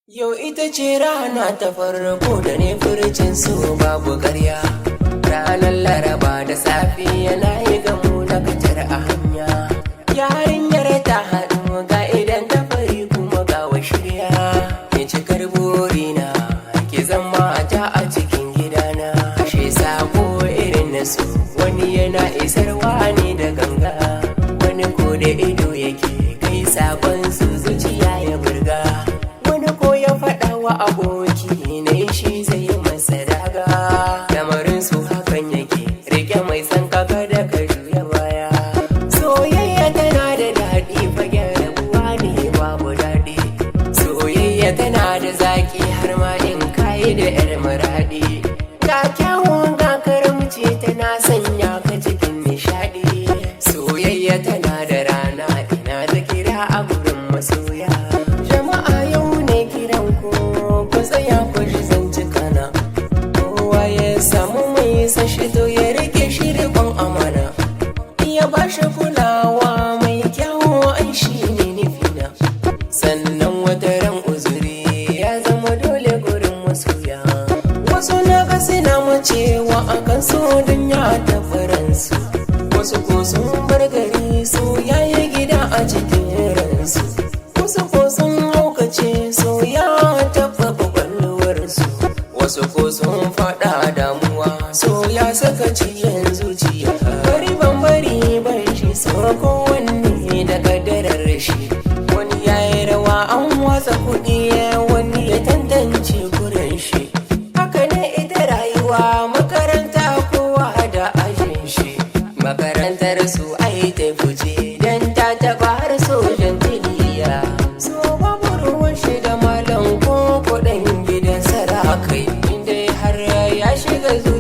Yau ita ce rana ta farko da ne furcin su babu ƙarya. Ranar Laraba da safe yana yi gamu na kacar a hanya. Yarinyar ta haɗu ga idan ta fari kuma ga wa shirya. Ke cikar burina ke zama ta a cikin gidana. Ashe sako irin na su wani yana isarwa ne da ganga. Wani ko da ido yake kai sakon su zuciya ya burga. Ya faɗa wa aboki ne shi zai yi masa daga. Lamarin su hakan yake rike mai san kaka da ka juya baya. Soyayya tana da daɗi fagen rabuwa ne babu daɗi. Soyayya tana da zaki har ma in kayi da yar maraɗi. Ga kyawun ga karamci tana sanya ka cikin nishaɗi. Soyayya tana da rana ina da kira a gurin masoya. Sashi to ya rike shi rikon amana, ya ba shi kulawa mai kyawu ai shi ne nufina. Sannan wata ran uzuri ya zama dole gurin masoya. Wasu na ga suna macewa akan so don ya tafi ransu. Wasu ko sun bar gari so yayi gida a cikin ransu. Wasu ko sun haukace so ya tafi kwakwalwarsu. Wasu ko sun faɗa damuwa so ya saka ciyen zuciya. Bari ban shi sau kowanne da kadarar shi. Wani ya yi rawa an watsa kuɗi wani ya tantance gurin shi. Haka ne ita rayuwa makaranta kowa da ajin shi. Makarantar su ai ta fice don ta taɓa har sojan tiliya. So babu ruwan shi da malam ko kuɗin gidan sarakai. Inda har ya shiga zuciya